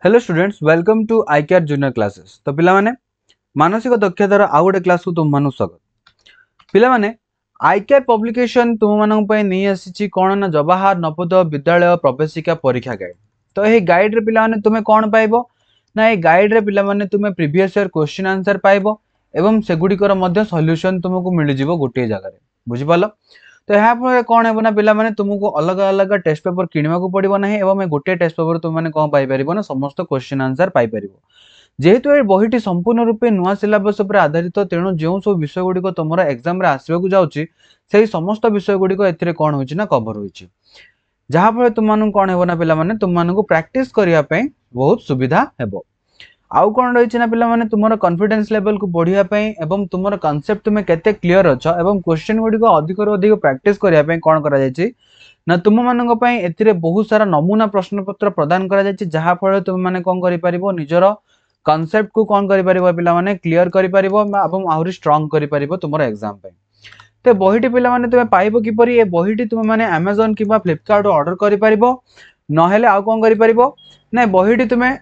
Hello students, welcome to I care junior classes. तो पिला माने मानसिक दक्षतार आउ गोटे क्लास को तुम मान स्वागत। पिला माने आईकेआर पब्लिकेशन तुम मानक नहीं आसी कौन ना जवाहर नवोदय विद्यालय प्रवेशिका परीक्षा गाइड। तो यही गाइड रे पिला माने तुम्हें कौन पाइबो ना ये गाइड रे पिला माने तुम्हें प्रीवियस ईयर क्वेश्चन आंसर पाइबो एवं सेगुड़िकर मध्य सॉल्यूशन तुमको मिल जिवो गोटे जगह बुझी पाल। तो यहाँ पर कौन है ना पिला तुमको अलग अलग टेस्ट पेपर किणवा को पड़ो ना एवं गोटे टेस्ट पेपर तुमने कौन पाइपर ना समस्त क्वेश्चन आंसर पाइपर। जेहेतु ये बहीटी संपूर्ण रूपे नुआ सिलेबस पर आधारित तेणु जो सब विषय गुड़िक तुम एग्जाम आसवाक जाऊँगी से समस्त विषय गुड़िक ए कौन हो कभर हो जहाँफल तुम कौन हो ना पे तुमको प्राक्टिस करने बहुत सुविधा हेब। आउ कौन रही ना पे तुम कॉन्फिडेंस लेवल को बढ़ाई एवं तुम कॉन्सेप्ट तुम्हें केते क्लियर अच्छ एवं क्वेश्चन गुड़िक अधिक अधिक प्राक्टिस करने कौन कर ना तुम मानक ए बहुत सारा नमूना प्रश्न पत्र प्रदान कर तुम मैंने कौन कर निजर कॉन्सेप्ट को कौन कर पे क्लियर कर आहरी स्ट्रंग कर तुम एग्जाम तो बहीटी पे तुम्हें पाइब किपर ये बहीटी तुम मैंने अमेजन कि फ्लिपकार्ट ऑर्डर कर ना आउ कौन कर ना बहीटी तुम्हें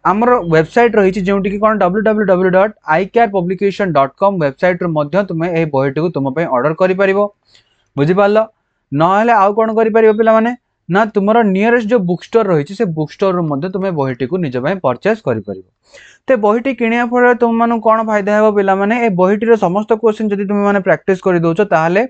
आमर वेबसाइट रही जोटि कौन www.icarpublication.com वेबसाइट तुम्हें यह बहीटी को तुम ऑर्डर कर बुझीपाल ना आउ कौन कर पे ना तुम नियरेस्ट जो बुक स्टोर रही से बुक स्टोर तुम्हें बहीटी को निज परचेस कर तो बहीटी किणवा फल तुम कौन फायदा हे पे बहीटीर समस्त क्वेश्चन जब तुम प्राक्टिस कर दौच ताहले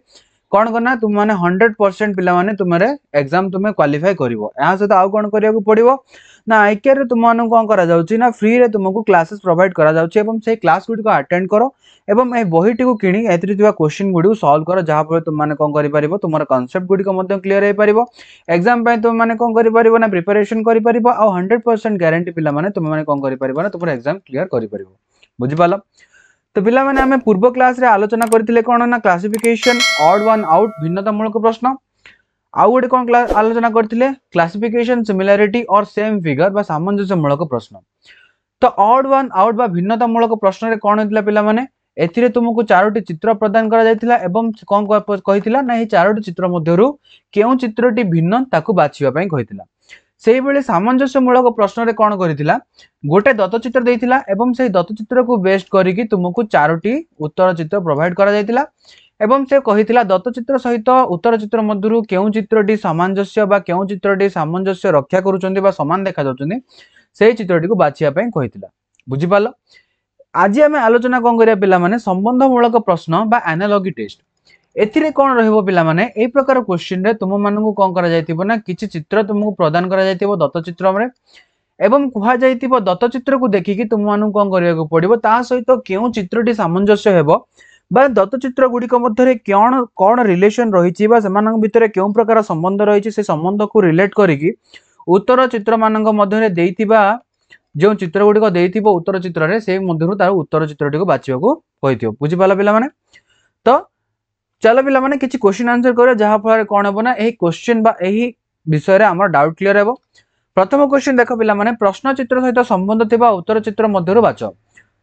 कौन करना तुम मैंने 100% पे तुम्हारे एग्जाम तुम्हें क्वालिफाई कर सहित आउ कौन करा पड़ो ना आईकेआर तुम कौन करा फ्री रे तुमको क्लासेस प्रोवाइड करा क्लास गुड़ी अटेंड करो एवं ए बहीटी को किणी क्वेश्चन गुड़ी सॉल्व कर जहाँफल तुमने कौन कर तुम कॉन्सेप्ट गुड़िक क्लीयर हो पार एग्जाम तुमने कौन कर ना प्रिपरेशन कर 100% ग्यारंटी पे तुमने कौन कर ना तुम एग्जाम क्लीयर कर बुझीपाल। तो पिला माने आमे पूर्व क्लास रे आलोचना करथिले कोन ना क्लासिफिकेशन ऑड वन आउट भिन्नतामूलक प्रश्न आउ गोटे कौन आलोचना करथिले क्लासिफिकेशन सिमिलैरिटी और सेम फिगर बा सामंजस्यमूलक प्रश्न। तो ऑड वन आउट बा भिन्नतामूलक प्रश्न रे कोन होतिला पिला माने एथिरे तुमको चारोटी चित्र प्रदान करा जायतिला एवं कोन कहितिला ना ए चारोटी चित्र मध्यरु केउ चित्रटी भिन्न ताकू बाछिबा पई कहितिला। सेही बेले सामंजस्यमूलक प्रश्न रे कोन करितिला गोटे दत्तचित्र देइतिला एवं से दत्तचित्र को बेस्ड करिकि तुमको चारोटी उत्तर चित्र प्रोवाइड करा जायतिला एवं से कहितिला दत्तचित्र सहित उत्तर चित्र मध्यरु केउ चित्रटी सामंजस्य बा केउ चित्रटी सामंजस्य रक्षा करूचंती बा समान देखा जाउचंती सेही चित्रटी को बाछिया पई कहितिला बुझिपाल। आज आमे आलोचना कोन करिया पिला माने संबंधमूलक प्रश्न बा एनालॉजी टेस्ट एथिरे कौन रहिबो पिला माने ए प्रकार क्वेश्चन रे तुम मानकु कौन करा जायतिबो ना किछि चित्र तुमको प्रदान करा जायतिबो दत्तचित्र रे एवं कुहा जायतिबो दत्तचित्र को देखिकि तुम मानकु कौन करिया पड़िबो ता सहित केउ चित्रटी सामंजस्य हेबो बा दत्तचित्र गुड़िक मध्य कौन कौन रिलेशन रही सेमानक भितर केउ प्रकार संबंध रही से संबंध को रिलेट करिकि उत्तर चित्र मानक मध्य देइतिबा जो चित्र गुड़िक देइतिबो उत्तर चित्र रे से मध्यरु तार उत्तर चित्रटी को बाछिबाकू कहिथियो बुझिपाला पिला माने। तो चलो पिला माने किछि क्वेश्चन आंसर करियो जहा फल कोन हेबो ना एही क्वेश्चन बा एही विषय रे हमर डाउट क्लियर हेबो। प्रथम क्वेश्चन देखो पिला माने प्रश्न चित्र सहित संबंध थिबा उत्तर चित्र मध्यरु बाछ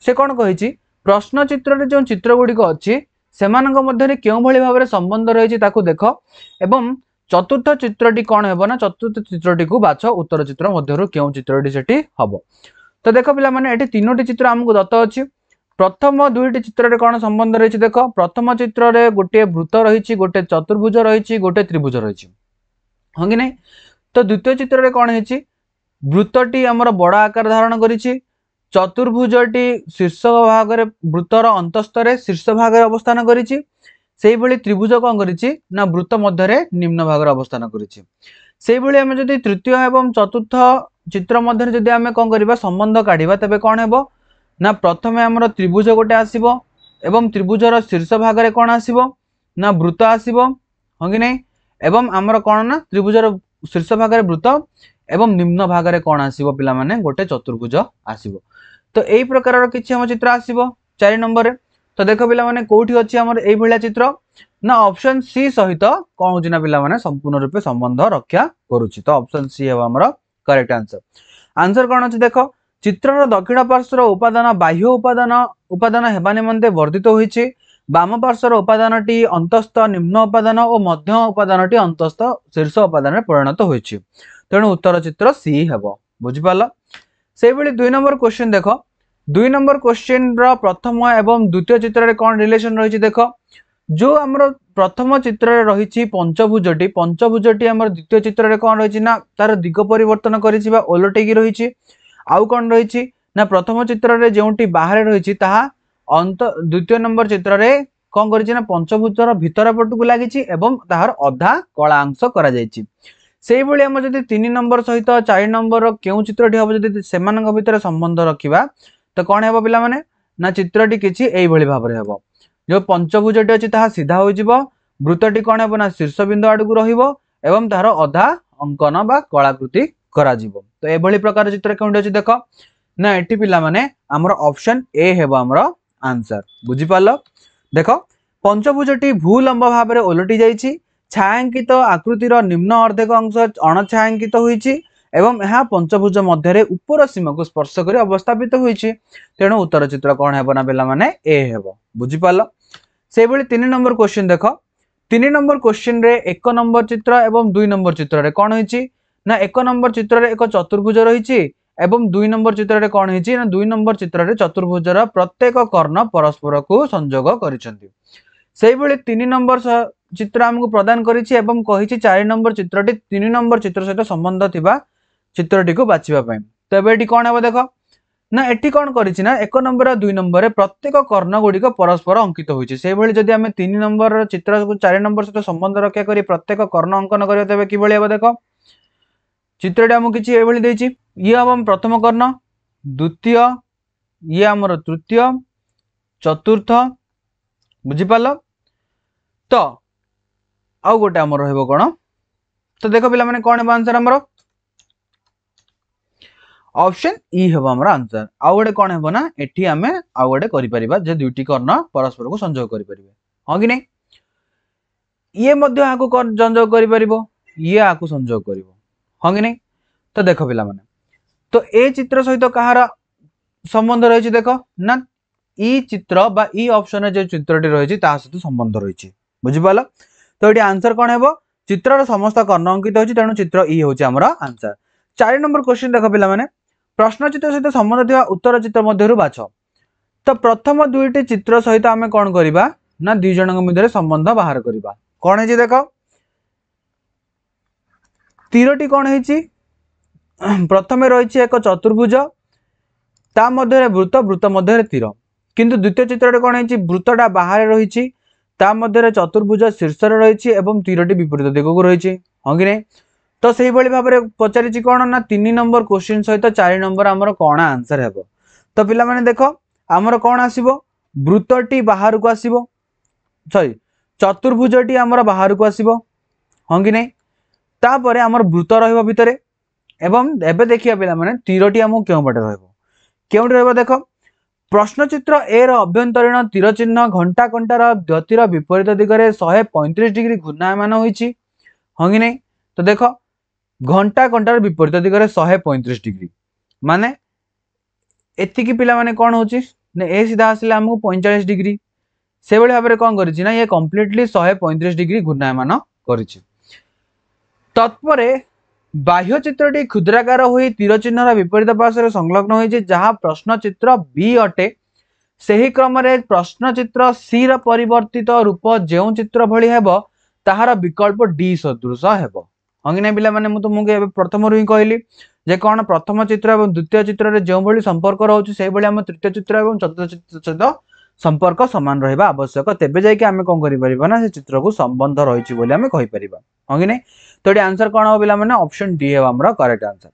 से कोन कहिछि प्रश्न चित्र रे जो चित्र गुड़िक अछि सेमानक मध्य केउ भली भाबरे संबंध रहिछि ताकू देखो एवं चतुर्थ चित्रटी कोन हेबो ना चतुर्थ चित्रटी को बाछ उत्तर चित्र मध्यरु केउ चित्रटी सेठी हबो। तो देखो पिला माने एठी तीनोटी चित्र हमकु दत्त अछि प्रथम दुईटी चित्र रे कौन संबंध रही देख प्रथम चित्र रे गोटे वृत्त रही गोटे चतुर्भुज रही गोटे त्रिभुज रही हाँ कि नहीं। तो द्वितीय चित्र रे कौन है वृत्तटी आमर बड़ आकार धारण करिछि चतुर्भुजटी शीर्ष भाग रे वृत्तर अंतस्थ शीर्ष भाग रे अवस्थान करिछि सेही भली त्रिभुज कौन करिछि ना वृत्त मध्य रे निम्न भाग रे अवस्थान करिछि। सेही भली हम जदि तृतीय एवं चतुर्थ चित्र मध्य जदि आमे कौन करिबा संबंध काढिबा तबे कौन हेबो ना प्रथमे आमर त्रिभुज गोटे आसीबो एवं त्रिभुजर शीर्ष भाग रे कोन आसीबो ना वृत्त आसीबो हाँ कि नहीं एवं आमर कोन ना त्रिभुजर शीर्ष भाग रे वृत्त एवं निम्न भाग रे कोन आसीबो पिला माने गोटे चतुर्भुज आसीबो। तो एई प्रकार रो किछि हम चित्र आसीबो 4 नंबर रे। तो देखो पिला माने कोठी अछि हमर एई भलिया चित्र ना ऑप्शन सी सहित कोन होछि ना पिला माने संपूर्ण रूपे संबंध रक्षा करूछि। तो ऑप्शन सी हेबा हमर करेक्ट आंसर। आंसर कोन अछि देखो चित्रर दक्षिण पार्श्वर उपादान बाह्य उपादान हेबा निमंते वर्धित होईछि बाम पार्श्वर उपादानटी अंतस्थ निम्न उपादान और मध्य उपादानटी अंतस्थ शीर्ष उपादान परिणत होईछि तेणु उत्तर चित्र सी हेबो बुझिपाल। से भली 2 नंबर क्वेश्चन देख 2 नंबर क्वेश्चन प्रथम एवं द्वितीय चित्र में कौन रिलेशन रही देख जो आम प्रथम चित्र रही पंचभुजटी पंचभुजटी आम द्वितीय चित्र में कौन रही ना तार दिग परिवर्तन कर ओलटेकी रही आउ कौन रही ना प्रथम चित्र में जो बाहर रही अंत द्वितीय नंबर चित्र में कौन कर पंचभुजर भितर पटू लगी तार अधा कला अंश कर आम जब 3 नंबर सहित 4 नंबर क्यों चित्रटी हम जब से भितर संबंध रखा तो कौन है पिला माने ना चित्रटी किसी यही भाव में हम जो पंचभुजटी अच्छी सीधा हो वृत्तटी कौन है ना शीर्ष बिंदु आड़ को रही तार अधा अंकन बा कलाकृति करा तो यह प्रकार चित्र क्यों अच्छी देख ना ये पिला माने आमर ऑप्शन ए है आमर आंसर बुझीपाल देख पंचभुजटी भूलंब भाव में ओलटि जाइए छायांकित आकृतिर निम्न अर्धेक अंश अणछायांकित होइछि एवं यह पंचभुज मध्य उपर सीमा को स्पर्श कर अवस्थापित होइछि तेणु उत्तर चित्र कौन है ना पिला माने ए हेबो बुझीपाल से भली 3 नंबर क्वेश्चन देख 3 नंबर क्वेश्चन रे 1 नंबर चित्र एवं 2 नंबर चित्र रे कौन होइछि ना 1 नंबर चित्र रे एक चतुर्भुज रहिछि एवं 2 नंबर चित्र रे कौन होइछि ना 2 नंबर चित्र रे चतुर्भुजर प्रत्येक कर्ण परस्पर को संयोग करिसेंति सेही भली 3 नंबर चित्र आमको प्रदान करिछि एवं कहिछि 4 नंबर चित्रटी 3 नंबर चित्र सहित संबंध थिबा चित्रटी को बाछिबा पय तो एबेटी कोन हेबो देखो ना एटी कोन करिछि ना 1 नंबर और 2 नंबर रे प्रत्येक कर्ण गुडी को परस्पर अंकित होइछि सेही भली जदि हमें 3 नंबर चित्र को 4 नंबर सहित संबंध रक्षा करी प्रत्येक कर्ण अंकन करियो तबे कि भली हेबो देखो चित्रटी हमको किछि ए भली देछि ये हम प्रथम कर्ण द्वितीय ये हमर तृतीय चतुर्थ बुझी पालो तो आउ गोटे आमर रहिबो कोन तो देखो पिला माने कोन है आंसर हमर ऑप्शन ई हेबो हमर आंसर आउ गोटे कोन हेबो ना एठी हमें आउ गोटे करि परिबा जे दुईटी कर्ण परस्पर को संयोग करि परिबे हां कि नै ये मध्य आकु संयोग करि परिबो ये आकु संयोग करिवो हां कि नै तो देखो पिला माने तो ए चित्र सहित कहार संबंध रही देखो ना ई चित्र बा ई ऑप्शन जो चित्रटी रही सहित संबंध रही बुझी पाल तो ये आंसर कौन है चित्र समस्त कर्ण अंकित होती तेणु चित्र ई हूँ आमर आंसर 4 नंबर क्वेश्चन देख पिला माने प्रश्न चित्र सहित संबंध थिबा उत्तर चित्र मध्य बाछ तो प्रथम दुईटी चित्र सहित आम कौन करवा ना दुई जन मध्य संबंध बाहर करवा कौन है देख तीरटी कौन है प्रथम रही एक चतुर्भुज ता मध्य वृत्त वृत्त मध्य तीर किंतु द्वितीय चित्र कौन है वृत्तटा बाहर रही ता मध्य चतुर्भुज शीर्ष रही एवं तीरटी विपरीत दिग को रही हाँ कि नहीं तो से भाव में पचारि कौन ना 3 नंबर क्वेश्चन सहित 4 नंबर आमर कौन आंसर है तो पिला माने देख आमर कौन आसीबो वृत्तटी बाहर को आसीबो सॉरी चतुर्भुजटी आमर बाहर को आसीबो हाँ कि नहीं तापर आमर वृत्त रहिबो भितरे एवं एबे देखिया पिला माने तीरटी आमो केउ पटे रहइबो केउटी रहइबो देखो प्रश्नचित्र ए अभ्यंतरीण तीर चिन्ह घंटा कंटार गतिर विपरीत दिगरे 135 डिग्री घूर्णायमान होइछि हाँ कि नहीं तो देख घंटा कंटार विपरीत दिगरे 135 डिग्री माने एतिकी पिला माने कौन होछि ने ए सीधा आसिले हमको 45 डिग्री से भली भाबरे कौन करिछि ना ये कंप्लीटली 135 डिग्री घूर्णायमान करिछि तत्परे बाह्य चित्रटी क्षुद्राकार हुई तीर चिन्हर विपरीत पार्श्व संलग्न होइछि जहाँ प्रश्न चित्र बी अटे सही क्रम रे प्रश्न चित्र सी र परिवर्तित रूप जो चित्र भली हेबो ताहार विकल्प डी सदृश हेबो हाँ कि नहीं पिला माने मु तुमको प्रथम रु ही कहली जे कौन प्रथम चित्र और द्वितीय चित्र रे जो भली संपर्क रहउछि सेही भली हम तृतीय चित्र और चतुर्थ चित्र सहित संपर्क समान रहिबा आवश्यक तेबे जाय कि आमे कोन करि परिबा ना से चित्र को संबंध रहिछि बोली आमे कहि परिबा हाँ कि नहीं तो ये आंसर कौन हो पिला माने ऑप्शन डी है हमर करेक्ट आंसर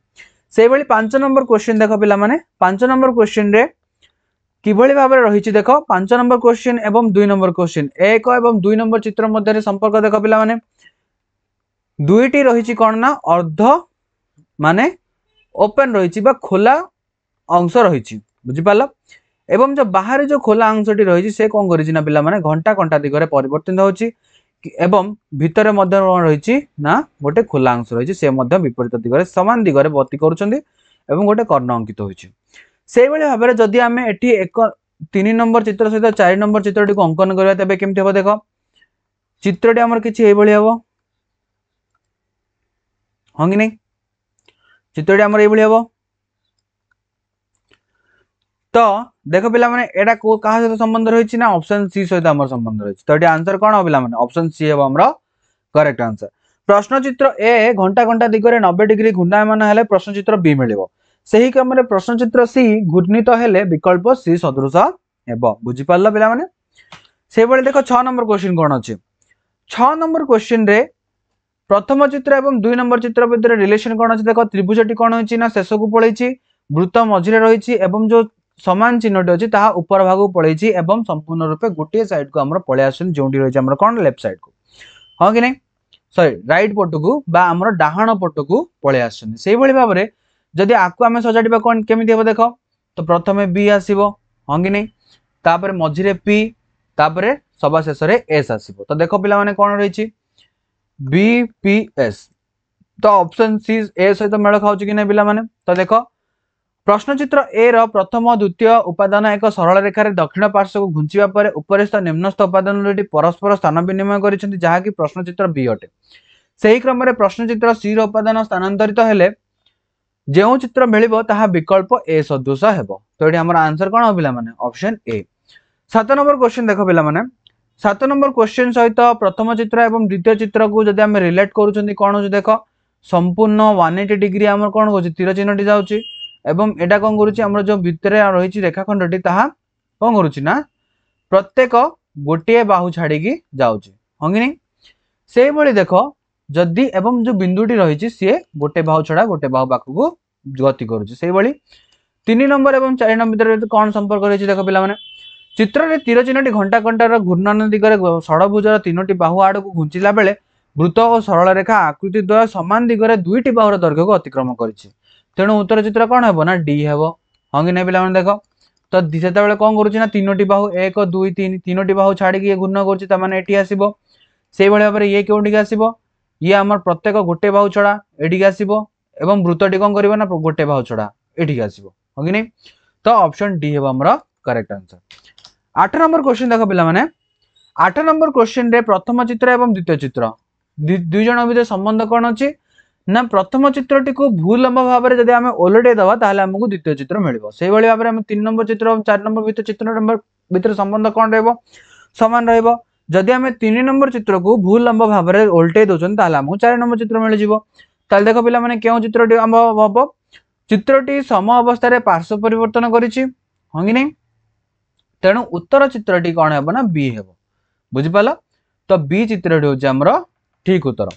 से भली 5 नंबर क्वेश्चन देखो पिला माने 5 नंबर क्वेश्चन रे किभली भाव में रही देखो 5 नंबर क्वेश्चन एवं 2 नंबर क्वेश्चन 1 एवं 2 नंबर चित्र मध्य संपर्क देखो पिला माने दुईटी रही कौन ना अर्ध माने ओपन रही खोला अंश रही बुझीपाल एवं जो बाहर जो खोला अंशटी रही से कौन करी ना पिला माने घंटा घंटा दिगरे परिवर्तित होची एवं भितर मध्य रही ना गोटे खोला अंश रही से विपरीत दिगरे समान दिगरे गति करुछंदी एवं गोटे कर्ण अंकित होची से भली भाव में जदि आमे एठी एक 3 नंबर चित्र सहित 4 नंबर चित्रटी को अंकन करबा तबे केमति हो देखो चित्रटी हमर किछि एई भली हबो हाँ कि नहीं चित्रटी हमर एई भली हबो तो देख पिला माने एटा को कहा सहित संबंध रही ना ऑप्शन सी सहित हमर संबंध रही तो ये आंसर कौन हो पिला माने ऑप्शन सी है हमर करेक्ट आंसर। प्रश्न चित्र ए घंटा घंटा दिगरे 90 डिग्री घूर्णायमान हेले प्रश्न चित्र बी मिलिबो सही क्रम रे प्रश्न चित्र सी घूर्णित हेले विकल्प सी सदृश हेबो बुझी पारला पिला माने। से बळे देखो 6 नंबर क्वेश्चन कोन अछि 6 नंबर क्वेश्चन रे प्रथम चित्र एवं 2 नंबर चित्र भितर रिलेशन कोन अछि देखो त्रिभुजटी कोन होछि ना शेष को पळैछि वृत्त मझिरे रहिछि एवं जो समान चिन्हटी अछि ताहा ऊपर भाग को पळैछि एवं संपूर्ण रूपे गोटे साइड को हमर पळे आछन जोंडी रहिछि हमर कोन लेफ्ट साइड को हां कि नै सॉरी राइट पट को बा हमर डाहाण पट को पळे आछन सेही भली भाव रे जदि आकु हमें सजाडिबा कोन केमिति हेबो देखो तो प्रथमे बी आसीबो हां कि नै तापर मझिरे पी तापर सभा शेष रे एस आसीबो तो देखो पिला माने कोन रहिछि बी पी एस तो ऑप्शन सी ए सहित मेल खाउछि कि नै पिला माने तो देखो प्रश्न चित्र ए रो प्रथम द्वितीय उपादान एक सरल रेखा रे दक्षिण पार्श्व को घुंचिबा परे उपरस्थ निम्नस्थ उपादान रेटी परस्पर स्थान विनिमय करिसेंती जहा कि प्रश्न चित्र बी अटे सही क्रम रे प्रश्न चित्र सी रो उपादान स्थानांतरित हेले जेउ चित्र मिलिबो ताहा विकल्प ए सदृश हेबो तो एठी हमर आंसर कोन हो पिला माने ऑप्शन ए। 7 नंबर क्वेश्चन देखो पिला माने 7 नंबर क्वेश्चन सहित प्रथम चित्र एवं द्वितीय चित्र को जदि हम रिलेट करूछंती कोन हो देखो संपूर्ण 180 डिग्री हमर कोन होछि तीर चिन्हटी जाउछि एवं एटा कोन करूछि हमर जो भितरे रहिछि रेखाखंडटी ताहा कोन करूछि ना प्रत्येक गोटे बाहु छाडी की जाउछि हंगी नै सेही भली देखो जदि एवं जो बिंदुटी रहिछि से गोटे बाहु छडा गोटे बाहु पाखु को गति करूछि सेही भली 3 नंबर एवं 4 नंबर भितर कोन संपर्क रहिछि देखो पिला माने चित्र रे तीर चिन्हटी घंटा घंटार घूर्णन दिगरे षडभुजर तीनोटी बाहु आड़ को घुंचिला बेले वृत्त और सरल रेखा आकृति द्वय समान दिगरे दुईटी बाहुर दैर्घ्य को अतिक्रम करिछि तेणु उत्तर चित्र कोन हेबो ना डी हेबो हंगी नै पिला माने देखो तो सेता बेले कोन करूछि ना तीनोटी बाहु 1 2 3 तीनोटी बाहु छाडी के घूर्ण करूछि त माने एठी आसीबो सेही भली भाबरे ये केउठी आसीबो ये हमर प्रत्येक गोटे बाहु छडा एठी आसीबो एवं वृत्तटी कोन करबो ना गोटे बाहु छडा एठी आसीबो हंगी नै तो ऑप्शन डी हेबो हमर करेक्ट आंसर। 8 नंबर क्वेश्चन देखो पिला माने 8 नंबर क्वेश्चन रे प्रथम चित्र एवं द्वितीय चित्र दुई जण भितर संबंध कोन अछि ना प्रथम चित्रटी को भूल लंब भाव में जदि हमें ओलटे दबा ताहले हमको द्वितीय चित्र मिलिबो सेही भली भाव में हम 3 नंबर चित्र और 4 नंबर भितर चित्र नंबर भितर संबंध कोन रहबो समान रहबो जदि हमें 3 नंबर चित्र को भूल लंब भाव में ओलटे दोचन ताहले हमको 4 नंबर चित्र मिल जिवो ताहले देखो पिला माने केउ चित्रटी हम हबो चित्रटी सम अवस्था रे पार्श्व परिवर्तन करिछि हंगी नै तेणु उत्तर चित्रटी कोन हेबो ना बी हेबो बुझि पाला तो बी चित्रटी होछि हमरो ठीक उत्तर।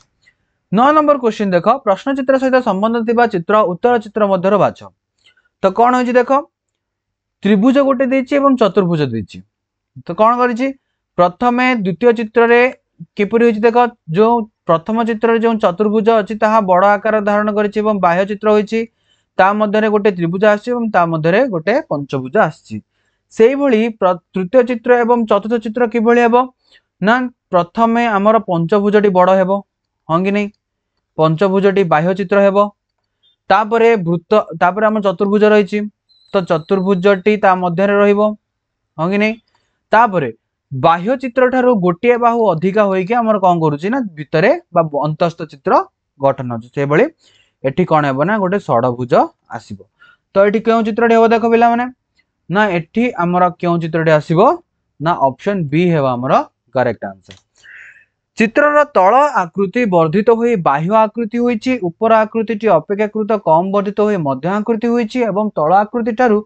9 नंबर क्वेश्चन देखो प्रश्न चित्र सहित संबंध थिबा चित्र उत्तर चित्र मध्यर बाछ तो कोन होछि देखो त्रिभुज गोटे देछि एवं चतुर्भुज देछि तो कोन करिछि प्रथमे द्वितीय चित्र रे किपरि होछि देखो जो प्रथम चित्र रे जो चतुर्भुज अछि ताहा बड़ आकार धारण करिछि एवं बाह्य चित्र होइछि ता मध्य रे गोटे त्रिभुज आछि एवं ता मध्य रे गोटे पंचभुज आछि सेही भली तृतीय चित्र एवं चतुर्थ चित्र किभली हेबो ना प्रथमे हमर पंचभुजटी बड़ हेबो हंगी नै पंचभुजटी बाह्य चित्र हेबो तापरे वृत्त तापरे हम चतुर्भुज रहिछि तो चतुर्भुजटी ता मध्य रे रहिबो हंगी नै तापरे बाह्य चित्र ठारो गोटे बाहु अधिका होई के हमर कोन करूछि ना भितरे बा अंतस्थ चित्र गठन होछि से भली एठी कोन हेबो ना गोटे षडभुज आसीबो तो एठी केउ चित्रटी हेबो देखो पिला माने ना एठी हमर केउ चित्रटी आसीबो ना ऑप्शन बी हेबो हमर करेक्ट आंसर। चित्रर तल आकृति वर्धित होई बाह्य आकृति होईछि ऊपर आकृतिटी अपेक्षाकृत कम वर्धित होई मध्य आकृति होईछि एवं तल आकृति ठारू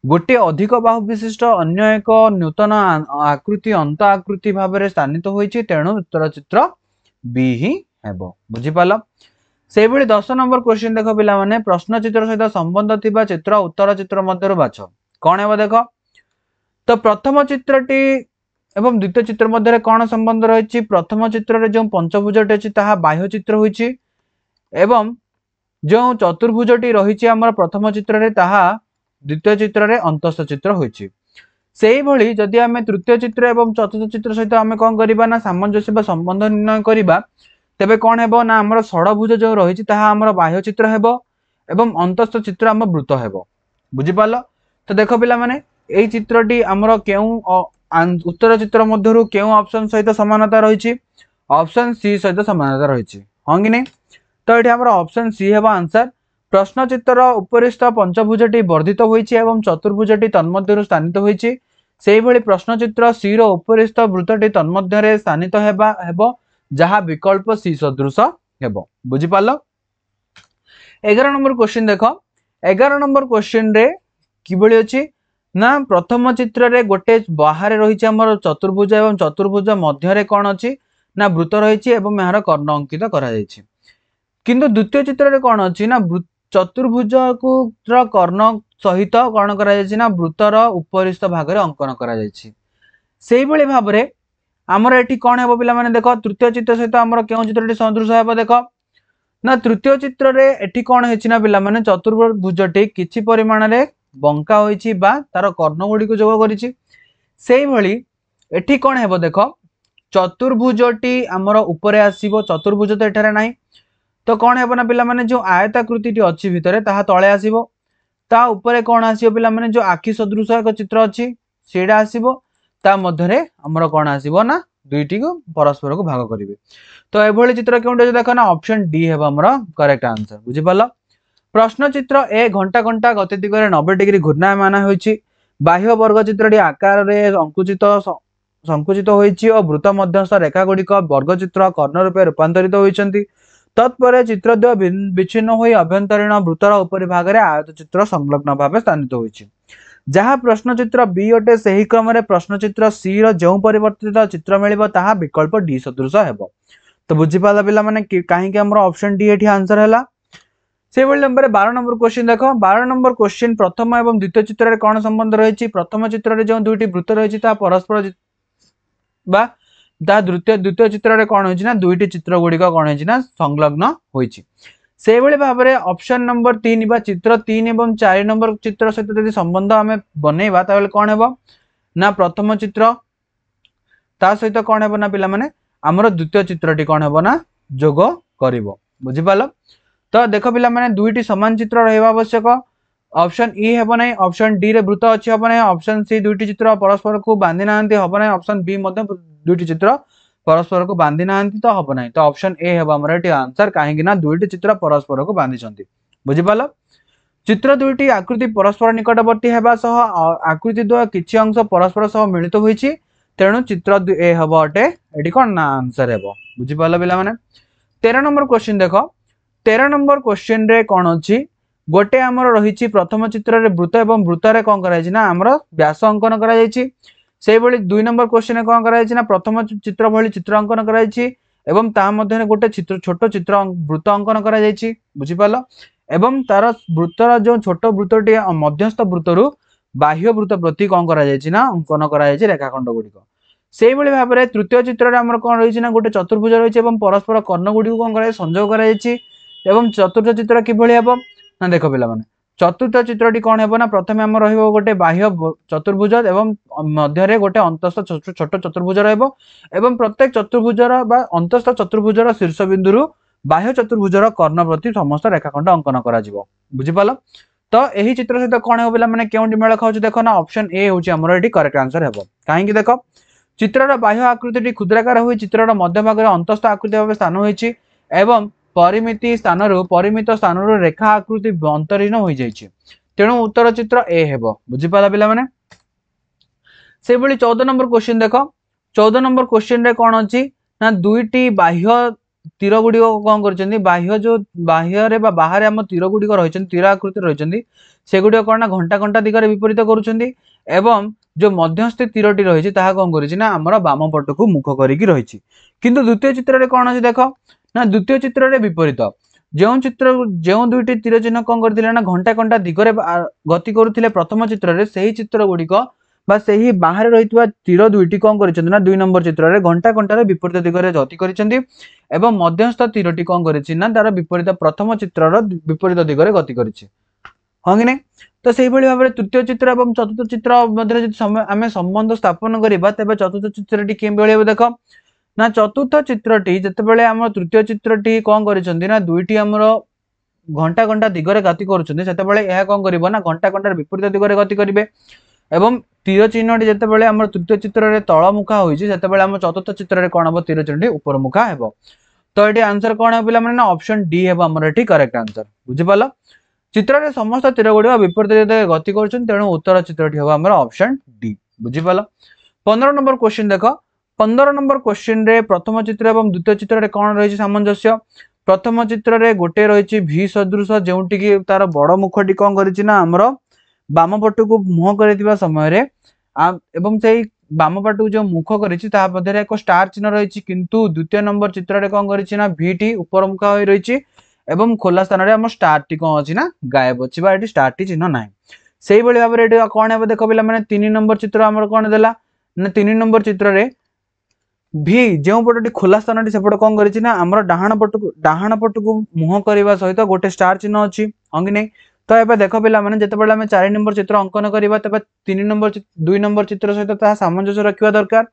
गोटे अधिक बाहु विशिष्ट अन्य एक नूतन आकृति अंत आकृति भाव में स्थानित होईछि तेणु उत्तर चित्र बी ही हेबो बुझि पालो। सेही भली 10 नंबर क्वेश्चन देखो पिला माने प्रश्न चित्र सहित संबंध थिबा चित्र उत्तर चित्र मध्यरु बाछ कोन हेबो देखो तो प्रथम चित्रटी एवं द्वितीय चित्र मध्य कौन संबंध रही प्रथम चित्र रे जो पंचभुजटी अछि ताहा बाह्य चित्र होईछि एवं जो चतुर्भुजटी रही हमर प्रथम चित्र रे ताहा द्वितीय चित्र रे अंतस्थ चित्र होईछि सेही भली जदि हमें तृतीय चित्र एवं चतुर्थ चित्र सहित हमें कोन करिबा ना सामंजस्य बा संबंध निर्णय करिबा तेबे कोन हेबो ना हमर षडभुज जो रही ताहा हमर बाह्य चित्र हेबो एवं अंतस्थ चित्र हम वृत्त हेबो बुझि पालो तो देखो पिला माने एई चित्रटी हमर केउ उत्तर चित्र मध्यरु केउ ऑप्शन सहित समानता रही ऑप्शन सी सहित समानता रही हाँ कि नहीं तो ये हमर ऑप्शन सी हेबा आंसर प्रश्नचित्र उपरिस्थ पंचभुजटी वर्धित होईछि एवं चतुर्भुजटी तन्मध्यरु स्थानित होईछि सेहि भली प्रश्नचित्र सी रो उपरिस्थ वृत्तटी तन्मध्यरे स्थानित हेबो जहा विकल्प सी सदृश हेबो बुझि पालो। 11 नंबर क्वेश्चन देखो 11 नंबर क्वेश्चन रे किबळी अछि ना प्रथम चित्र रे गोटे बाहर रही हमर चतुर्भुज एवं चतुर्भुज मध्य रे कोन अछि ना वृत्त रही एवं यार कर्ण अंकित करा जायछि किंतु द्वितीय चित्र रे कोन अछि ना चतुर्भुज को कर्ण सहित कोन करा जायछि ना वृत्तर उपरिस्थ भाग रे अंकन करा जायछि सेहि भली भाव रे हमर एठी कोन हेबो पिला माने देखो तृतीय चित्र सहित हमर केउ चित्रटी सदृश हेबो देखो ना तृतीय चित्र रे एठी कोन हेछि ना पिला माने चतुर्भुजटी किछि परिमाण रे बंका होईछि बा तार कर्ण गुडी को जोग करिछि सेहि भली एठी कोन हेबो देखो चतुर्भुजटी हमर ऊपर आसीबो चतुर्भुज तो एठारे नाही तो कोन हेबो ना पिला माने जो आयताकृतिटी अछि भितरे ताहा तळे आसीबो ता ऊपर कोन आसीबो पिला माने जो आखि सदृश एक चित्र अछि सेडा आसीबो ता मध्यरे हमर कोन आसीबो ना दुईटी को परस्पर को भाग करिवे तो एभली चित्र केउंटे देखो ना ऑप्शन डी हेबो हमर करेक्ट आंसर बुझि पालो। प्रश्न चित्र ए घंटा घंटा गति दिगरे 90 डिग्री घूर्णायमान होईछि बाह्य वर्ग चित्रटी आकार रे संकुचित होईछि और वृत्त मध्यस्थ रेखा गुड़िक वर्ग चित्र कर्ण रूपे रूपांतरित होईछंती तत्पर चित्र द्वय विच्छिन्न होई अभ्यंतरीण वृत्तर उपरि भाग रे आयत चित्र संलग्न भावे स्थानित होईछि जहा प्रश्न चित्र बी अटे सही क्रम रे प्रश्न चित्र सी रो जो परिवर्तित चित्र मिलिबो ताहा विकल्प डी सदृश हेबो तो बुझि पाला पिला माने काहे कि हमर ऑप्शन डी एठी आंसर हला। से भली नंबर 12 नंबर क्वेश्चन देखो 12 नंबर क्वेश्चन प्रथम एवं द्वितीय चित्र रे कोन संबंध रहिछि प्रथम चित्र रे जो दुईटी वृत्त रहिछि ता परस्पर बा दा द्वितीय चित्र रे कोन होइछि ना दुईटी चित्र गुडी को कोन होइछि ना संलग्न होइछि से भली भाव रे ऑप्शन नंबर 3 बा चित्र 3 एवं 4 नंबर चित्र सहित यदि संबंध हमें बनेबा ताबले कोन हेबो ना प्रथम चित्र ता सहित कोन हेबो ना पिला माने हमर द्वितीय चित्रटी कोन हेबो ना जोग करिवो बुझि पालो। तो देखो पिला माने दुईटी समान चित्र रहबा आवश्यक ऑप्शन ई हेबो नै ऑप्शन डी रे वृत्त अछि हेबो नै ऑप्शन सी दुईटी चित्र परस्पर को बांधि नाहंती हेबो नै ऑप्शन बी मध्ये दुईटी चित्र परस्पर को बांधि नाहंती तो हेबो नै तो ऑप्शन ए हेबो हमर एटी आंसर काहे कि ना दुईटी चित्र परस्पर को बांधि छंती बुझि पालो। चित्र दुईटी आकृति परस्पर निकटवर्ती हेबा सह आकृति द्वय किछि अंश परस्पर सह मिलित होईछि तेणु चित्र ए हेबो अटे एटी कोन ना आंसर हेबो बुझि पालो पिला माने। 13 नंबर क्वेश्चन देखो 13 नंबर क्वेश्चन रे कोन अछि गोटे हमर रहिछि प्रथम चित्र रे वृत्त एवं वृत्त रे कोन कराइछि ना हमर व्यास अंकन करा जाइछि सेहि भली 2 नंबर क्वेश्चन रे कोन कराइछि ना प्रथम चित्र भली चित्र अंकन कराइछि एवं ता मध्ये गोटे चित्र छोटो चित्र वृत्त अंकन करा जाइछि बुझि पालो एवं तार वृत्तर जो छोटो वृत्तटी मध्यस्थ वृत्तरु बाह्य वृत्त प्रति कोन करा जाइछि ना अंकन करा जाइछि रेखाखंड गुडी को सेहि भली भाव रे तृतीय चित्र रे हमर कोन रहिछि ना गोटे चतुर्भुज रहिछि एवं परस्पर कर्ण गुडी को कोन करा संयोग करा जाइछि एवं चतुर्थ चित्र किभली हेबो ना देखो पिला माने चतुर्थ चित्रटी कोन हेबो ना प्रथमे हम रहिबो गोटे बाह्य चतुर्भुज एवं मध्य रे गोटे अंतस्थ छोट चतुर्भुज रहबो एवं प्रत्येक चतुर्भुजर बा अंतस्थ चतुर्भुजर शीर्ष बिंदुरु बाह्य चतुर्भुजर कर्ण प्रति समस्त रेखाखंड अंकन करा जिवो बुझि पालो। तो एही चित्र सहित कोन हेबो पिला माने केउंटी मेल खाउछ देखो ना ऑप्शन ए होची हमर एठी करेक्ट आंसर हेबो काहे कि देखो चित्रर बाह्य आकृतिटी क्षुद्राकार होई चित्रर मध्य भाग रे अंतस्थ आकृति भाबे स्थान होईछि एवं परिमित स्थानरु रेखा आकृति अंतरीण हो जाइछि तेणु उत्तर चित्र ए हेबो बुझि पाला पिला माने। से भली 14 नंबर क्वेश्चन देखो 14 नंबर क्वेश्चन रे कोन अछि ना दुईटी बाह्य तीर गुडी को कोन करचंदी बाह्य जो बाह्य रे बा बाहर हम तीर गुडी को रहिचंदी तीर आकृति रहिचंदी से गुडी कोन ना घंटा घंटा दिगरे विपरीत करूचंदी एवं जो मध्यस्थ तीरटी रहिछि ताहा कोन करिछि ना हमर बाम पट को मुख करिकि रहिछि किंतु द्वितीय चित्र रे कोन अछि देखो ना द्वितीय चित्र रे विपरीत जो दुईटी तीर चिन्ह कोन करथिले ना घंटा घंटा दिगरे गति करूथिले प्रथम चित्र रे सही चित्र गुडी को बा सही बाहर रहितबा तीर दुईटी कोन करिसंदी ना 2 नंबर चित्र रे घंटा घंटा रे विपरीत दिगरे गति करिसंदी एवं मध्यस्थ तीरटी कोन करिछि ना तार विपरीत प्रथम चित्र रो विपरीत दिगरे गति करिछि हां कि नै तो सेहि भली भाबरे तृतीय चित्र एवं चतुर्थ चित्र मध्ये जदि आमे संबंध स्थापन करिबा तबे चतुर्थ चित्रटी केबेले देखो ना चतुर्थ चित्रटी जतबेले हम तृतीय चित्रटी कोन करिसंदी ना दुईटी हमरो घंटा घंटा दिगरे गति करूछंदी सेतबेले एहा कोन करिवो ना घंटा घंटा विपरीत दिगरे गति करिवे एवं तीर चिन्हटी जतबेले हम तृतीय चित्र रे तळमुखा होईछि सेतबेले हम चतुर्थ चित्र रे कोन हबो तीर चिन्हटी उपरमुखा हेबो तो एटी आंसर कोन हेबो पिला माने ना ऑप्शन डी हेबो हमर एटी करेक्ट आंसर बुझि पालो। चित्र रे समस्त तीर गुड़िक विपरीत दिगरे गति कर तेणु उत्तर चित्रटी हम आमर ऑप्शन डी बुझिपाल 15 नंबर क्वेश्चन देख 15 नंबर क्वेश्चन रे प्रथम चित्र एवं द्वितीय चित्र रे कौन रही सामंजस्य प्रथम चित्र रे गोटे रही भी सदृश जोटि की तार बड़ मुखटी कौन कर बाम पट को मुह कर समय एवं से बाम पट को जो मुख कर एक स्टार चिन्ह रही किंतु द्वितीय नंबर चित्र रे कौन कर भीटी ऊपर मुखा हो रही एवं खोला स्थान रे हम स्टार टी कौन अच्छी ना गायब अच्छी ये स्टार टी चिन्ह ना से भाव में कौन है देख पे मैंने 3 नंबर चित्र आम कौन देला ना 3 नंबर चित्र रे भी जो पटी खोला स्थान सेपट कौन कर डाहाण पट को मुह करने सहित गोटे स्टार चिन्ह अच्छी हाँ कि नहीं तो ये देख पे मैंने जिते आम 4 नंबर चित्र अंकन करवा तब 3 नंबर 2 नंबर चित्र सहित सामंजस्य रखा दरकार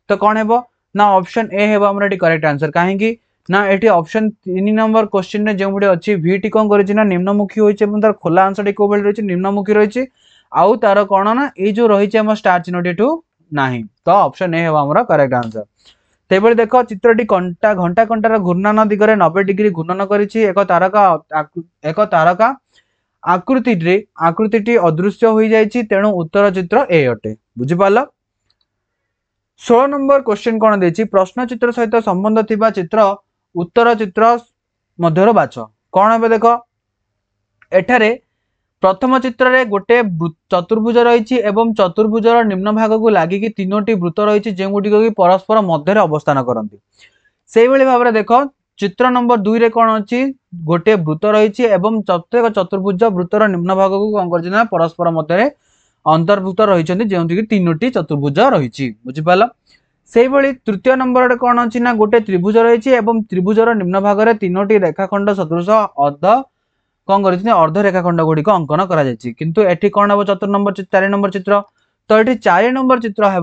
तो कौन है ना ऑप्शन ए है आमर करेक्ट आंसर कहीं ना ये ऑप्शन 3 नंबर क्वेश्चन रे जो अच्छी भीटी कौन कर निम्नमुखी होती तार खोला अंश टी कौ रही निम्नमुखी रही आउ तार कौन ना ये जो रही स्टार चिन्ह टी ना तो ऑप्शन ए है आमर करेक्ट आंसर तेबले देख चित्रटी घंटा कंटार घूर्णन दिगरे 90 डिग्री घूर्णन करिछि एक तारका आकृति अदृश्य हो जाइछि तेणु उत्तर चित्र ए अटे बुझिपाल 16 नंबर क्वेश्चन कौन देछि प्रश्न चित्र सहित संबंध थिबा चित्र उत्तर चित्र मध्यर बाछ कौन हे देख एठारे प्रथम चित्र रे गोटे चतुर्भुज रही एवं चतुर्भुजर निम्न भाग को लगिकी 3टी वृत्त रही जो गुटिक कि परस्पर मध्य अवस्थान करती से भाव में देख चित्र नंबर 2 रे कौन अच्छी गोटे वृत्त रही एवं प्रत्येक चतुर्भुज वृत्तर निम्न भाग को कौन कर परस्पर मध्य अंतर्भुक्त रही जो कि 3टी चतुर्भुज रही बुझिपाल से तृतीय नंबर कौन अच्छी ना गोटे त्रिभुज रही एवं त्रिभुजर निम्न भाग में 3टी रेखाखंड सदृश कौन कर अर्ध रेखाखंड गुड़िक अंकन किंतु एठी कौन हम 4 नंबर चित्र तो ये 4 नंबर चित्र हे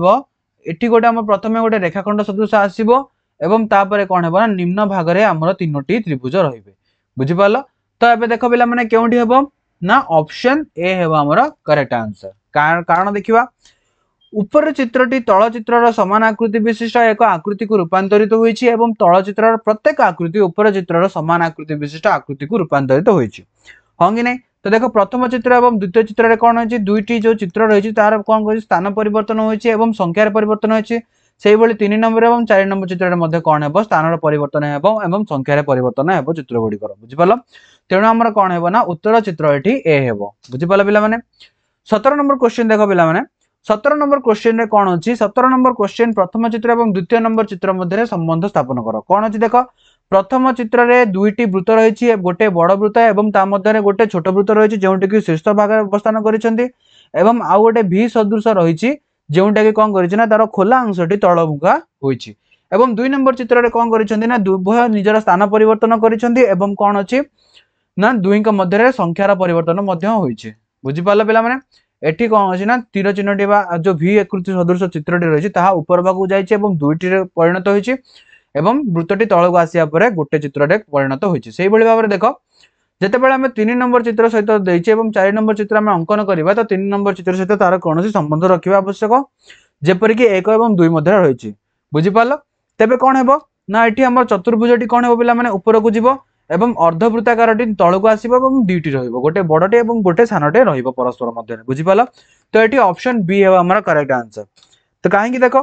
ये गोटे आम प्रथम गोटे रेखाखंड सदृश आसो एवं तापर कौन है निम्न भाग में आमर 3टी त्रिभुज रे बुझिपाल तो ये देख पे मैंने क्योंटी हम ना ऑप्शन ए है आमर करेक्ट आंसर कारण देखा ऊपर चित्रटी तल चित्र समान आकृति विशिष्ट एक आकृति को रूपांतरित होती तल चित्र प्रत्येक आकृति ऊपर चित्र समान आकृति विशिष्ट आकृति को रूपांतरित होती हाँ कि नहीं तो देख प्रथम चित्र एवं द्वितीय चित्र कौन होती दुईटी जो चित्र रही तार कौन कर स्थान परिवर्तन होती संख्यार परिवर्तन होती से 3 नंबर और 4 नंबर चित्र कौन है स्थान परिवर्तन एवं संख्यार परिवर्तन है चित्र गुड़िकर बुझिपाल तेणु आमर कौन है ना उत्तर चित्र ये ए है बुझिपाल पे 17 नंबर क्वेश्चन देख पे 17 नंबर क्वेश्चन रे कौन अच्छी 17 नंबर क्वेश्चन प्रथम चित्र और द्वितीय नंबर चित्र मध्य संबंध स्थापन कर कौन अच्छी देख प्रथम चित्र रे 2टी वृत्त रही गोटे बड़ वृत्त एवं ता मध्य गोटे छोट वृत्त रही जोटि कि शीर्ष भाग अवस्थान कर आउ गोटे भी सदृश रही जोटा कि कौन कर तार खोला अंशटी तलमुखा होइछि एवं 2 नंबर चित्र रे कौन कर दुभय निजर स्थान परिवर्तन कर कौन अच्छी ना दुई मध्य संख्यार परिवर्तन बुझिपाल पे एठी कौन अच्छी ना तीर चिन्हटी जो भी आकृति सदृश चित्रटी रही ऊपर भाग जाइए दुईटी परिणत होती वृत्तटी तलक आसिया परे गोटे चित्र परिणत होती से भाव में देख जितेबाला आम 3 नंबर चित्र सहित देचे 4 नंबर चित्र आम अंकन करवा तो 3 नंबर चित्र सहित तार कौन संबंध रखा आवश्यक जेपरिक 1 और 2 मध्य रही बुझिपाल तेबे कौन है ना ये आम चतुर्भुजटी कौन है पे मैंने ऊपर को जीव एवं अर्धवृत्ताकारटी तलक आसो दुईटी रोटे बड़टे और गोटे सानटे परस्पर मध्य बुझिपाल तो ये ऑप्शन बी है आम करेक्ट आंसर तो कहीं देख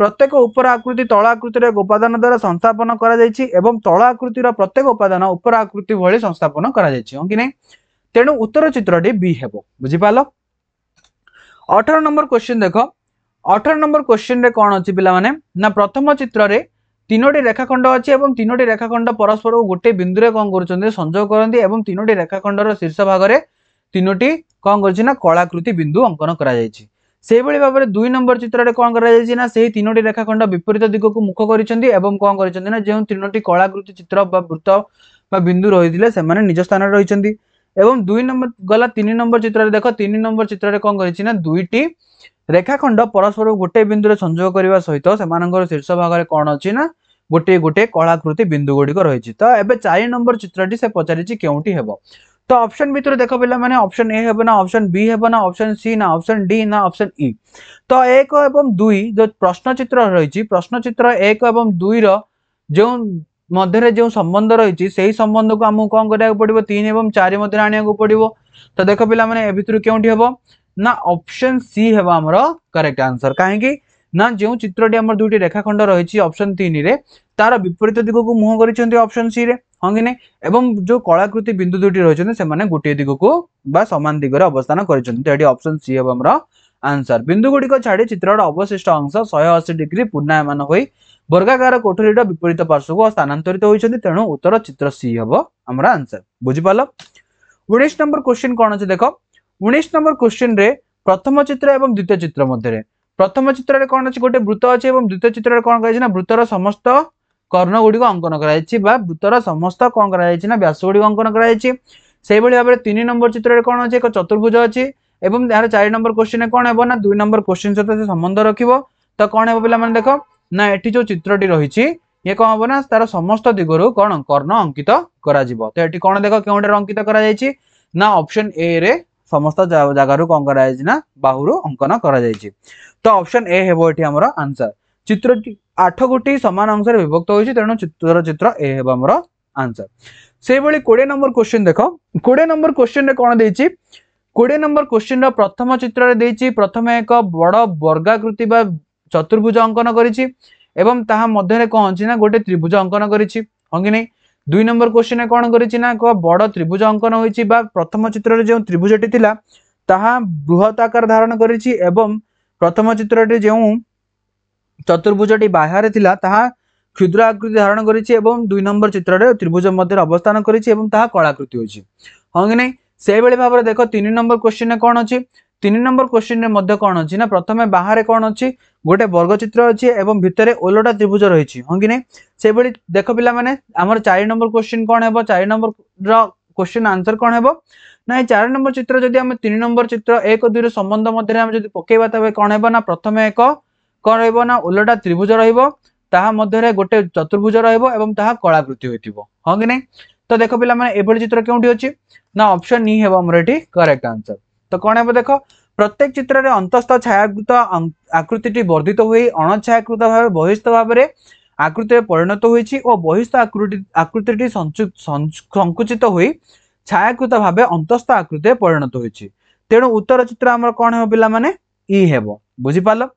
प्रत्येक उपर आकृति तल आकृतिर उपादान द्वारा संस्थापन कर तल आकृतिर प्रत्येक उपादान उपर आकृति भली संस्थापन कर तेणु उत्तर चित्रटी बी है बुझिपाल 18 नंबर क्वेश्चन देख 18 नंबर क्वेश्चन रे कौन अच्छी पिला माने ना प्रथम चित्र रे 3टी रेखाखंड अच्छी 3टी रेखाखंड परस्पर गोटे बिंदु रे कौन कर संजोग करती 3टी रेखाखंडर शीर्ष भाग में 3टी कौन कर कलाकृति बिंदु अंकन कर से भाव में 2 नंबर चित्र रे कौन करा से 3टी रेखाखंड विपरीत दिग को मुख कर कौन कर जो 3टी कलाकृति चित्र वृत्त बिंदु रही से निज स्थान रही 2 नंबर गला 3 नंबर चित्र देख 3 नंबर चित्र कौन कर दुईटी रेखाखंड परस्पर गोटे बिंदु संजोग करने सहित से शीर्ष भाग में कौन अच्छी ना गोटे गोटे कलाकृति बिंदु गुड़िक रही तो एवं 4 नंबर चित्रटी से पचारि क्योंटी हे तो ऑप्शन भितर देख पे मैंने ऑप्शन ए है ना ऑप्शन बी है ना ऑप्शन सी ना ऑप्शन डी ना ऑप्शन ई तो 1 और 2 जो प्रश्न चित्र रही प्रश्न चित्र 1 और 2 जो मध्य जो संबंध रही से संबंध को आमको कौन करा पड़ो 3 एवं 4 मध्य आने पड़ो। तो देख पे ए भितर क्योंटी हम ना ऑप्शन सी है आमर करेक्ट आंसर। कहीं ना जो चित्रटी आम दुईटी रेखाखंड रही ऑप्शन 3 रे तार विपरीत दिग को मुह कर ऑप्शन सी रे हाँ कि नहीं एवं जो कलाकृति बिंदु दुईटी रही से गोटे दिग को बा समान दिगरे अवस्थान कर ऑप्शन सी है आमर आंसर। बिंदु गुड़िक छाड़ी चित्र अवशिष्ट अंश 180 डिग्री पूर्णायमान हो वर्गाकार कोठरीर विपरीत पार्श्व को स्थानांतरित होती तेणु उत्तर चित्र सी हम आमर आंसर। बुझिपाल 19 नंबर क्वेश्चन कौन अच्छे देख 19 नंबर क्वेश्चन रे प्रथम चित्र एवं द्वितीय चित्र मध्य प्रथम चित्र कौन अच्छे गोटे वृत्त अच्छे और द्वितीय चित्र कौन कर वृत्तर समस्त कर्ण गुड़िक अंकन कर वृत्तर समस्त कौन कर व्यास गुड़िक अंकन कर भाव में 3 नंबर चित्र कौन अच्छे एक चतुर्भुज अच्छी एवं यार 4 नंबर क्वेश्चन कौन है ना 2 नंबर क्वेश्चन सहित संबंध रखिबो। तो कौन है पे देख ना ये जो चित्रटी रही ये कौन हम ना तार समस्त दिगरु कौन कर्ण अंकित करा तो ये कौन देख क्यों अंकित करा ना ऑप्शन ए रे समस्त जगार कौन कर बाहुरु अंकन करा तो ऑप्शन ए है ये आमर आंसर। चित्र 8 गोटी समान अंश विभक्त होती तेणु चित्र ए है आमर आंसर। से 20 नंबर क्वेश्चन देख 20 नंबर क्वेश्चन कौन देछि 20 नंबर क्वेश्चन प्रथम चित्र देछि प्रथम एक बड़ वर्गाकृति बा चतुर्भुज अंकन करिछि एवं ताहा मध्य कौन अछि ना गोटे त्रिभुज अंकन करिछि हाँ कि नहीं। 2 नंबर क्वेश्चन कौन करिछि ना एक बड़ त्रिभुज अंकन होइछि बा प्रथम चित्र जो त्रिभुजटी थिला ताहा बृहत आकार धारण करिछि एवं प्रथम चित्रटी जो चतुर्भुजटी बाहर थिला ताहा क्षुद्र आकृति धारण करिछि एवं 2 नंबर चित्र त्रिभुज मध्य अवस्थान करिछि एवं ताहा कलाकृति होइछि हाँ कि नहीं। से भाव में देख 3 नंबर क्वेश्चन कौन अच्छी 3 नंबर क्वेश्चन मध्य कौन अच्छी ना प्रथम बाहर कौन अच्छी गोटे वर्ग चित्र अच्छी एवं भितर ओलटा त्रिभुज रही हाँ कि नहीं। से देख पिला माने आमर 4 नंबर क्वेश्चन कौन है 4 नंबर क्वेश्चन आंसर कौन है ना 4 नंबर चित्र जदि आम 3 नंबर चित्र 1 2 संबंध मध्य पकेबा तबे कौन है ना प्रथम एक कौन रहा ओलटा त्रिभुज रहा गोटे चतुर्भुज रहा कलाकृति होती हाँ कि नहीं। तो देख पिला माने एभली चित्र क्योंटी अच्छी ना ऑप्शन ई है ये करेक्ट आंसर। तो कौन है देख प्रत्येक चित्र में अंतस्थ छायाकृत आकृति वर्धित हुई अणछायाकृत भाव बहिस्थ भाव में आकृति परिणत होती और बहिस्थ आकृति संकुचित हुई छायाकृत भाव अंतस्थ आकृति परिणत होती तेणु उत्तर चित्र आम कौन है पिला माने ई है। बुझिपाल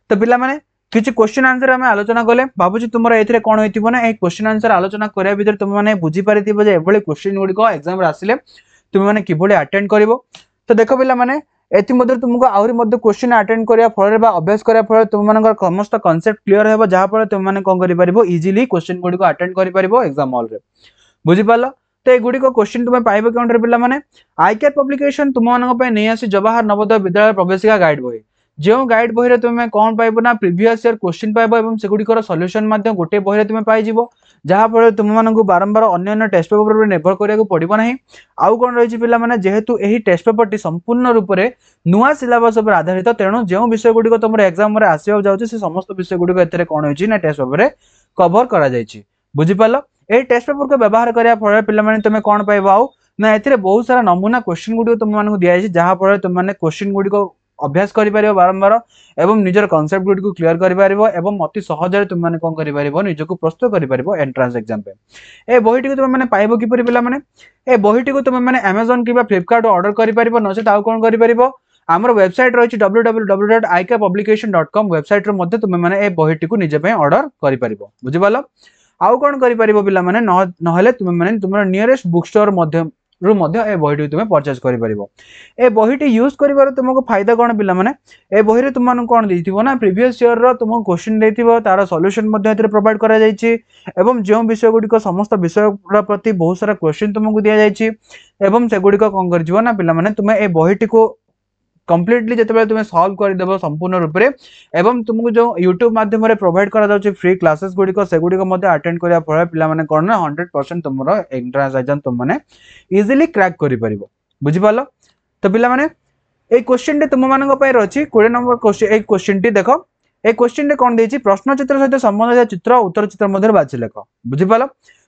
तो पिला माने किसी क्वेश्चन आंसर आम आलोचना कले भावुँ तुम ए कौन हो ना एक क्वेश्चन आंसर आलोचना करने भितर तुम मैंने बुझीपारी एभली क्वेश्चन गुड़िक एग्जाम आसिले तुम मैंने किभली अटेंड कर। तो देख पिला माने एमध्य तुमको आहरी क्वेश्चन अटेंड करने फल अभ्यास करने फल तुम समस्त कनसेप्ट क्लीयर हो जहाँफल तुम मैंने कौन कर इजिली क्वेश्चन गुड़िक अटेंड कर एग्जाम हॉल रे। बुझीपाल तो युड़िक क्वेश्चन तुम पाइब क्यों पिला माने आईकेआर पब्लिकेशन तुम नहीं आसी जवाहर नवोदय विद्यालय प्रवेशिका गाइड बही जो गाइड बही तुम कौन पाइब ना प्रीवियस ईयर क्वेश्चन पाइब और सेगुड़िकर सॉल्यूशन गोटे बही तुम पाइज जहाँफल तुमको बारंबार अन्य टेस्ट पेपर पर निर्भर करा पड़ो ना। आउ कौन रही पिला माने जेहेतु यही टेस्ट पेपर टी संपूर्ण रूप से नुआ सिलेबस पर आधारित तेणु जो विषय गुड़िक तुम एग्जाम में आसवा जाऊँगी से समस्त विषय गुड़िक कौन हो टेस्ट पेपर कवर कर बुझीपाल ये टेस्ट पेपर को व्यवहार करने फल पे तुम कौन पाइब आउ ना ए बहुत सारा नमूना क्वेश्चन गुड़िक तुमको दिखाई जहाँफल तुमने क्वेश्चन गुड़िक अभ्यास कर बारंबार एवं निजर कॉन्सेप्ट गुड को क्लियर कर अति सहजरे तुम मैंने कौन कर निजक प्रस्तुत कर एंट्रांस एग्जाम पे ए बहीटी को तुम मैंने पाइब किपर पिला माने ए बहीटी को तुम मैंने अमेजन कि फ्लिपकार्ट ऑर्डर कर नचेत आउ कौन कर आमर वेबसाइट रही www.ikapublication.com वेबसाइट तुम मैंने ए बहीटी को निजे ऑर्डर कर बुझीपाल। आउ कौन कर पिला माने नहले तुम मैंने तुम नियरेस्ट बुक स्टोर ए बहीटी तुम परचेज कर बहीटी यूज कर तुमको फायदा कौन पिला माने ए बही तुम कौन देथिबो ना प्रीवियस ईयर तुमको क्वेश्चन देथिबो तार सॉल्यूशन प्रोवाइड करा जायछि एवं जो विषय गुड़िक समस्त विषय प्रति बहुत सारा क्वेश्चन तुमको दिया जायछि एवं से गुड़िक कौन कर ना पिला माने तुम ए बहीटी को कंप्लीटली जिते तुम सॉल्व करदेव संपूर्ण रूप से एवं तुमको जो यूट्यूब माध्यम प्रोवाइड करा फ्री क्लासेस गुड़िक से गुड़िक अटेंड करने फल पे कौन ना 100% तुम एंट्रांस एग्जाम तुमने इजिली क्रैक कर बुझीपाल। तो पे ये क्वेश्चन तुम मान रही 20 नंबर क्वेश्चन एक क्वेश्चन टी देख ए क्वेश्चन कौन देछि प्रश्न चित्र सहित संबंधित चित्र उत्तर चित्र मध्य बाछि लेख बुझीपाल।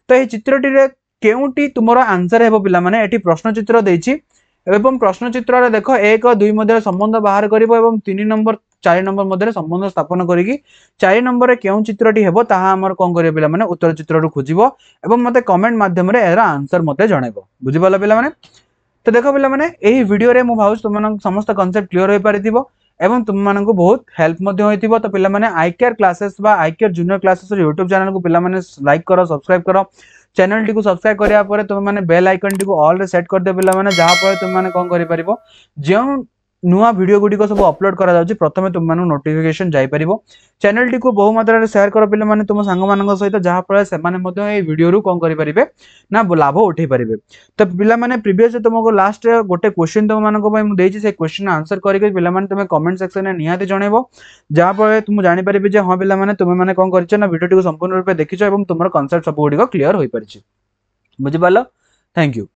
तो ये चित्रटी केउटी तुमर आंसर हेबो पिला माने एठी प्रश्न चित्र देछि एवं प्रश्न चित्र देख 1 2 मध्य संबंध बाहर कर 3 नंबर 4 नंबर मध्य संबंध स्थापन करिकी 4 नंबर रे केउ चित्रटी हेबो ताहा हमर कोन करियो पिला माने उत्तर चित्र रु खोजिबो एवं मते कमेंट माध्यम रे एरा आंसर मते जणाइबो बुझि पाला पिला माने। तो देखो पिला माने एही वीडियो रे मु भाउस तुम समस्त कांसेप्ट क्लियर होई पारिथिबो एवं तुम मानक बहुत हेल्प मध्य होइथिबो। तो पिला माने आई केयर क्लासेस बा I care junior classes YouTube channel को पिला माने लाइक करो सब्सक्राइब करो चैनल टी को सब्सक्राइब करिया परे तुम माने बेल आइकन टी को ऑल रे सेट कर दे पिला माने जहां पर तुम माने कोन करि परिबो जे नुआ वीडियो गुडी को सब अपलोड करा जाउची प्रथमे तुम माने नोटिफिकेशन जाई परिबो। चैनल टी को बहु मात्रा रे शेयर करो पिला माने तुम संग मानक सहित जहां पर से माने मध्य ए वीडियो रु कोन करि परिबे ना लाभ उठै परिबे। तो पिला माने प्रीवियस तुमको लास्ट गोटे क्वेश्चन तुम मानक पय मु देछि से क्वेश्चन आंसर करिके पिला माने तुम कमेंट सेक्शन में निहाती जणैबो जहां पर तुम जानि परिबे जे हां पिला माने तुम माने कोन करछ ना वीडियो टी को संपूर्ण रूप से देखिछो एवं तुमरो कांसेप्ट सब गुडी को क्लियर होई परिछि बुझि पालो। Thank you.